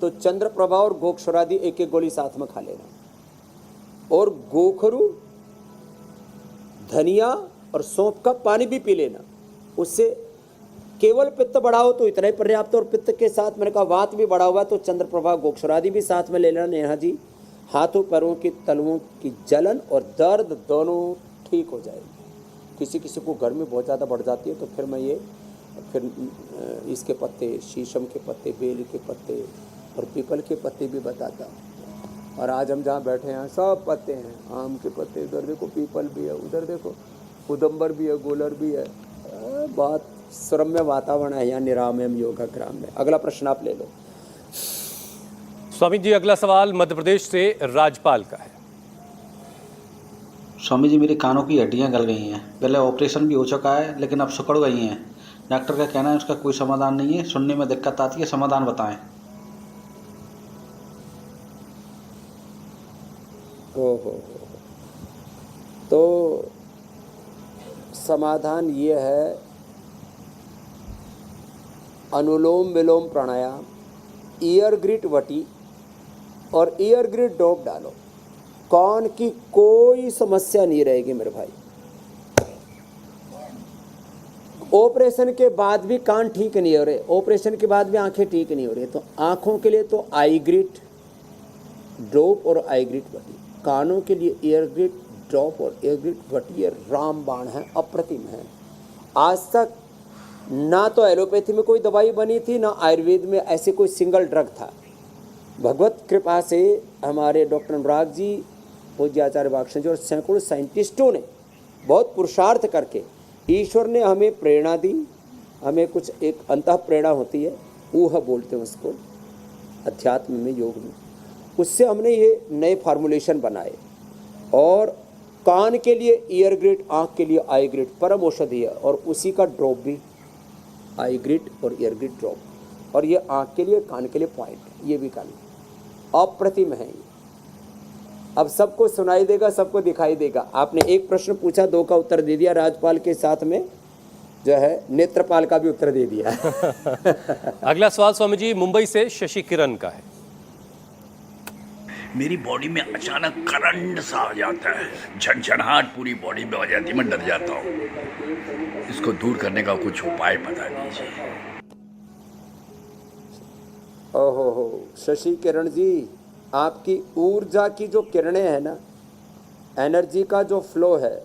तो चंद्र प्रभा और गोक्षरादि 1-1 गोली साथ में खा लेना। और गोखरू, धनिया और सौंफ का पानी भी पी लेना। उससे केवल पित्त बढ़ाओ तो इतना ही पर्याप्त। और पित्त के साथ मैंने कहा वात भी बढ़ा हुआ है तो चंद्रप्रभा गोक्षरादि भी साथ में ले लेना। नेहा जी, हाथों पैरों की तलवों की जलन और दर्द दोनों ठीक हो जाएगी। किसी किसी को गर्मी बहुत ज़्यादा बढ़ जाती है तो फिर इसके पत्ते, शीशम के पत्ते, बेल के पत्ते और पीपल के पत्ते भी बताता हूँ। और आज हम जहाँ बैठे हैं सब पत्ते हैं, आम के पत्ते, उधर देखो पीपल भी है, उधर देखो उदम्बर भी है, गोलर भी है। बहुत सुरम्य वातावरण है यहाँ निरामयम योगाग्राम में। अगला प्रश्न आप ले लो। स्वामी जी, अगला सवाल मध्य प्रदेश से राजपाल का है। स्वामी जी, मेरी कानों की हड्डियां गल गई हैं। पहले ऑपरेशन भी हो चुका है लेकिन अब सिकुड़ गई हैं। डॉक्टर का कहना है उसका कोई समाधान नहीं है। सुनने में दिक्कत आती है, समाधान बताएं। ओहो, तो समाधान ये है, अनुलोम विलोम प्राणायाम, ईयर ग्रिट वटी और ईयर ग्रिट ड्रॉप डालो। कान की कोई समस्या नहीं रहेगी मेरे भाई। ऑपरेशन के बाद भी कान ठीक नहीं हो रहे, ऑपरेशन के बाद भी आंखें ठीक नहीं हो रही, तो आंखों के लिए तो आई ग्रिट ड्रॉप और आई ग्रिट वटी, कानों के लिए ईयर ग्रिट ड्रॉप और ईयर ग्रिट वटी ये रामबाण है, अप्रतिम है। आज तक ना तो एलोपैथी में कोई दवाई बनी थी, ना आयुर्वेद में ऐसे कोई सिंगल ड्रग था। भगवत कृपा से हमारे डॉक्टर अनुराग जी, पूज्य आचार्य भाषण जी और सैकड़ों साइंटिस्टों ने बहुत पुरुषार्थ करके, ईश्वर ने हमें प्रेरणा दी। हमें कुछ एक अंतः प्रेरणा होती है, ऊह बोलते हैं उसको अध्यात्म में, योग में। उससे हमने ये नए फार्मूलेशन बनाए और कान के लिए ईयर ग्रिट, आँख के लिए आई ग्रिट परम औषधि है। और उसी का ड्रॉप भी आई ग्रिट और ईयर ग्रिट ड्रॉप, और ये आँख के लिए, कान के लिए पॉइंट, ये भी कान अप्रतिम है। अब सबको सुनाई देगा, सबको दिखाई देगा। आपने एक प्रश्न पूछा, 2 का उत्तर दे दिया, राजपाल के साथ में जो है नेत्रपाल का भी उत्तर दे दिया। अगला सवाल स्वामी जी मुंबई से शशि किरण का है। मेरी बॉडी में अचानक करंट सा आ जाता है, झनझनाहट पूरी बॉडी में हो जाती है, मैं डर जाता हूँ। इसको दूर करने का कुछ उपाय बता दीजिए। ओहो, शशि किरण जी, आपकी ऊर्जा की जो किरणें हैं ना, एनर्जी का जो फ्लो है,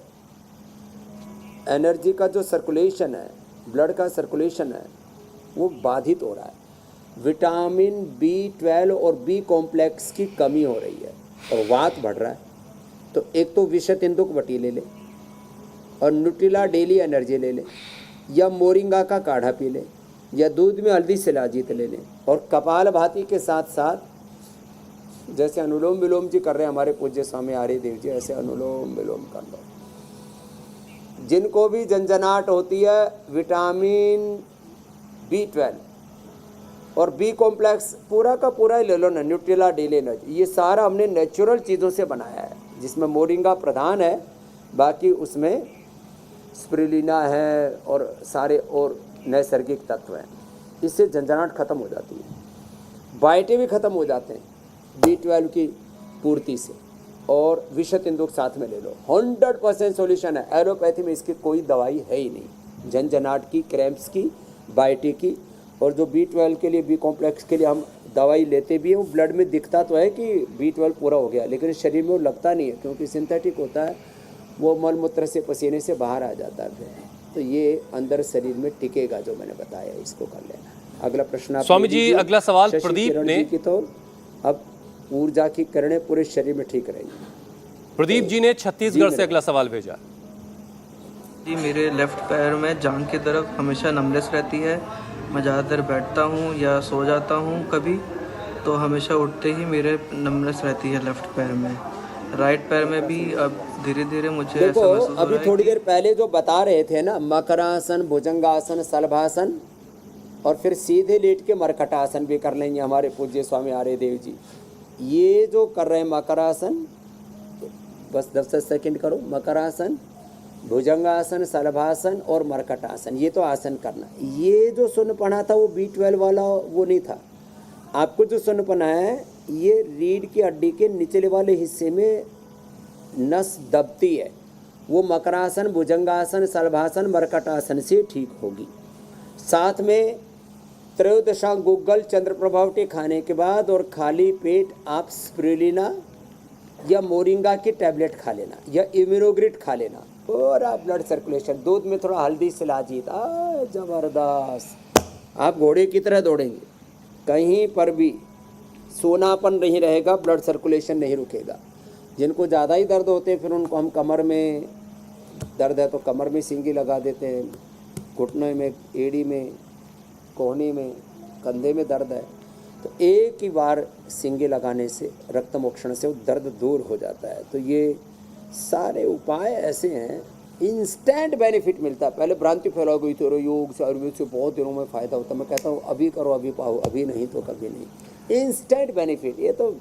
एनर्जी का जो सर्कुलेशन है, ब्लड का सर्कुलेशन है, वो बाधित हो रहा है। विटामिन B12 और B कॉम्प्लेक्स की कमी हो रही है और वात बढ़ रहा है। तो एक तो विषय इंदुक वटी ले ले और न्यूट्रिला डेली एनर्जी ले ले, या मोरिंगा का काढ़ा पी ले, या दूध में हल्दी शिलाजीत ले लें। और कपालभाति के साथ साथ जैसे अनुलोम विलोम जी कर रहे हैं हमारे पूज्य स्वामी आर्य देव जी, ऐसे अनुलोम विलोम कर लो। जिनको भी झंझनाहट होती है, विटामिन B12 और B कॉम्प्लेक्स पूरा का पूरा ही ले लो ना, न्यूट्रिला डेली एनर्जी, ये सारा हमने नेचुरल चीज़ों से बनाया है, जिसमें मोरिंगा प्रधान है, बाकी उसमें स्पिरुलिना है और सारे और नैसर्गिक तत्व हैं। इससे झंझनाहट खत्म हो जाती है, बाइटें भी खत्म हो जाते हैं B12 की पूर्ति से। और विषत इंदुक साथ में ले लो, 100% सॉल्यूशन है। एलोपैथी में इसकी कोई दवाई है ही नहीं, झंझनाहट की, क्रैम्प्स की, बाइटे की। और जो B12 के लिए, B कॉम्प्लेक्स के लिए हम दवाई लेते भी हैं, वो ब्लड में दिखता तो है कि B12 पूरा हो गया, लेकिन शरीर में वो लगता नहीं है, क्योंकि सिंथेटिक होता है, वो मल मूत्र से, पसीने से बाहर आ जाता है। तो ये अंदर शरीर में टिकेगा, जो मैंने बताया, इसको कर लेना। अगला प्रश्न आप स्वामी जी, अगला सवाल शशि प्रदीप किरण ने जी की, तो अब ऊर्जा की किरणें पूरे शरीर में ठीक रहेंगी। प्रदीप जी ने छत्तीसगढ़ से अगला सवाल भेजा। जी, मेरे लेफ्ट पैर में जांघ की तरफ हमेशा नमनेस रहती है। मैं ज़्यादा देर बैठता हूँ या सो जाता हूँ कभी, तो हमेशा उठते ही मेरे नमनेस रहती है लेफ्ट पैर में। राइट पैर में भी अब धीरे धीरे मुझे ऐसा देखो, महसूस हो रहा अभी है थोड़ी देर पहले जो बता रहे थे ना, मकरासन, भुजंगासन, शलभासन, और फिर सीधे लेट के मरकटासन भी कर लेंगे हमारे पूज्य स्वामी आर्य देव जी। ये जो कर रहे हैं मकरासन, बस 10 सेकंड करो, मकरासन, भुजंगासन, शलभासन और मरकटासन, ये तो आसन करना। ये जो सुन पढ़ा था वो B12 वाला वो नहीं था। आपको जो सुन पढ़ा है, ये रीढ़ की हड्डी के निचले वाले हिस्से में नस दबती है वो मकरासन, भुजंगासन, शलभासन, मरकटासन से ठीक होगी। साथ में त्रयोदशा गुग्गल चंद्र प्रभावटी खाने के बाद और खाली पेट आप स्प्रुलिना या मोरिंगा की टैबलेट खा लेना या इम्यूनोग्रिड खा लेना, पूरा ब्लड सर्कुलेशन। दूध में थोड़ा हल्दी शिलाजीत, जबरदस्त, आप घोड़े की तरह दौड़ेंगे, कहीं पर भी सोनापन नहीं रहेगा, ब्लड सर्कुलेशन नहीं रुकेगा। जिनको ज़्यादा ही दर्द होते हैं फिर उनको हम कमर में दर्द है तो कमर में सींगी लगा देते हैं, घुटने में, एड़ी में, कोहनी में, कंधे में दर्द है तो एक ही बार सींगे लगाने से, रक्त मोक्षण से वो दर्द दूर हो जाता है। तो ये सारे उपाय ऐसे हैं, इंस्टेंट बेनिफिट मिलता है। पहले भ्रांति फैला गई थी योग से, आयुर्वेद से बहुत दिनों में फ़ायदा होता है। मैं कहता हूँ अभी करो अभी पाओ, अभी नहीं तो कभी नहीं। इंस्टेंट बेनिफिट, ये तो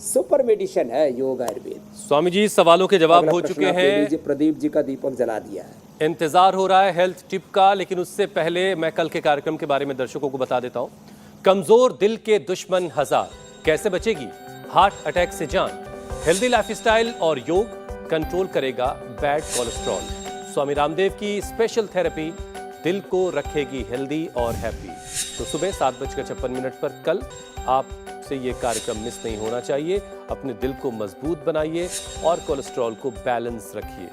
सुपर मेडिसिन है योग आयुर्वेद। स्वामी जी सवालों के जवाब हो चुके हैं। प्रदीप जी का दीपक जला दिया है। इंतजार हो रहा है हेल्थ टिप का, लेकिन उससे पहले मैं कल के कार्यक्रम के बारे में दर्शकों को बता देता हूं। कमजोर दिल के दुश्मन हजार, कैसे बचेगी हार्ट अटैक से जान। हेल्दी लाइफस्टाइल और योग कंट्रोल करेगा बैड कोलेस्ट्रॉल। स्वामी रामदेव की स्पेशल थेरेपी दिल को रखेगी हेल्दी और हैप्पी। तो सुबह 7:56 पर कल आपसे ये कार्यक्रम मिस नहीं होना चाहिए। अपने दिल को मजबूत बनाइए और कोलेस्ट्रॉल को बैलेंस रखिए।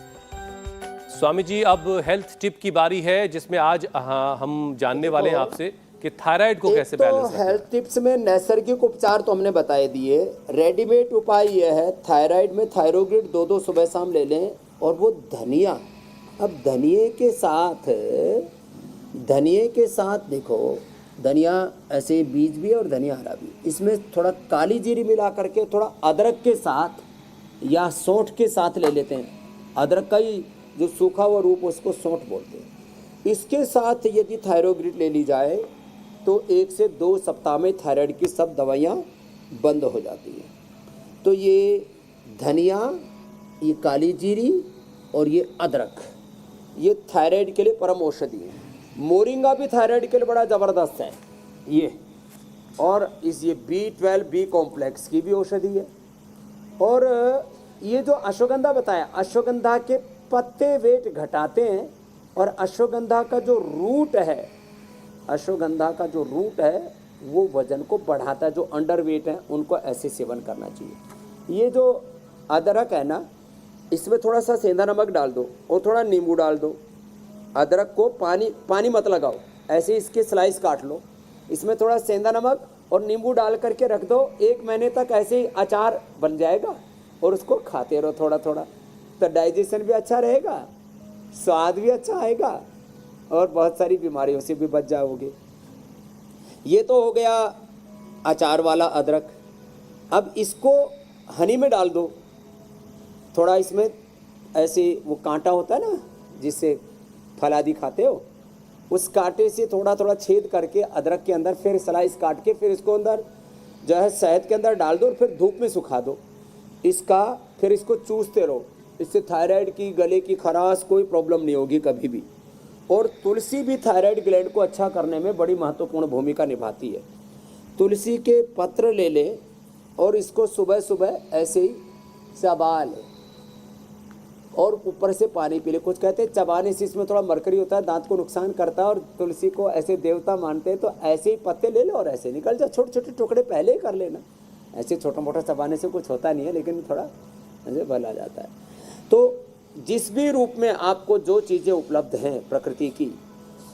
स्वामी जी अब हेल्थ टिप की बारी है, जिसमें आज हम जानने वाले हैं आपसे कि थायराइड को कैसे बैलेंस रखें। हेल्थ टिप्स में नैसर्गिक उपचार तो हमने बताए दिए। रेडीमेड उपाय यह है, थायराइड में थायरोग्रिड 2-2 सुबह शाम ले लें। और वो धनिया, अब धनिए के साथ देखो, धनिया ऐसे बीज भी है और धनिया हरा भी, इसमें थोड़ा काली जीरी मिला करके थोड़ा अदरक के साथ या सौंठ के साथ ले लेते हैं। अदरक का ही जो सूखा हुआ रूप उसको सौंठ बोलते हैं। इसके साथ यदि थायरोग्रिड ले ली जाए तो 1 से 2 सप्ताह में थायराइड की सब दवाइयाँ बंद हो जाती हैं। तो ये धनिया, ये काली जीरी और ये अदरक, ये थायराइड के लिए परम औषधि है। मोरिंगा भी थायराइड के लिए बड़ा ज़बरदस्त है ये। और ये B12 B कॉम्प्लेक्स की भी औषधि है। और ये जो अश्वगंधा बताया, अश्वगंधा के पत्ते वेट घटाते हैं। और अश्वगंधा का जो रूट है वो वजन को बढ़ाता है। जो अंडर वेट है उनको ऐसे सेवन करना चाहिए। ये जो अदरक है ना, इसमें थोड़ा सा सेंधा नमक डाल दो और थोड़ा नींबू डाल दो। अदरक को पानी मत लगाओ, ऐसे इसके स्लाइस काट लो, इसमें थोड़ा सेंधा नमक और नींबू डाल करके रख दो। 1 महीने तक ऐसे ही अचार बन जाएगा और उसको खाते रहो थोड़ा थोड़ा। तो डाइजेशन भी अच्छा रहेगा, स्वाद भी अच्छा आएगा और बहुत सारी बीमारियों से भी बच जाओगे। ये तो हो गया अचार वाला अदरक। अब इसको हनी में डाल दो थोड़ा। इसमें ऐसे वो कांटा होता है ना जिससे फल आदि खाते हो, उस कांटे से थोड़ा थोड़ा छेद करके अदरक के अंदर फिर स्लाइस काट के फिर इसको अंदर जो है शहद के अंदर डाल दो और फिर धूप में सुखा दो इसका। फिर इसको चूसते रहो। इससे थायराइड की, गले की खराश कोई प्रॉब्लम नहीं होगी कभी भी। और तुलसी भी थायराइड ग्लैंड को अच्छा करने में बड़ी महत्वपूर्ण भूमिका निभाती है। तुलसी के पत्र ले लें और इसको सुबह सुबह ऐसे ही चबा लें और ऊपर से पानी पी ले। कुछ कहते हैं चबाने से इसमें थोड़ा मरकरी होता है, दांत को नुकसान करता है और तुलसी को ऐसे देवता मानते हैं। तो ऐसे ही पत्ते ले लो और ऐसे निकल जाओ। छोटे छोटे टुकड़े पहले ही कर लेना। ऐसे छोटा मोटा चबाने से कुछ होता नहीं है, लेकिन थोड़ा ऐसे बल आ जाता है। तो जिस भी रूप में आपको जो चीज़ें उपलब्ध हैं प्रकृति की,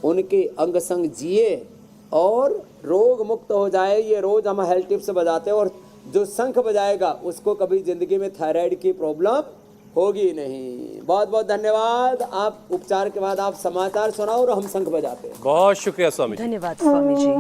उनके अंग संग जिए और रोग मुक्त हो जाए। ये रोज़ हम हेल्थ टिप्स बजाते हैं और जो शंख बजाएगा उसको कभी ज़िंदगी में थायराइड की प्रॉब्लम होगी नहीं। बहुत बहुत धन्यवाद। आप उपचार के बाद आप समाचार सुनाओ और हम शंख बजाते हैं। बहुत शुक्रिया स्वामी जी। धन्यवाद स्वामी जी।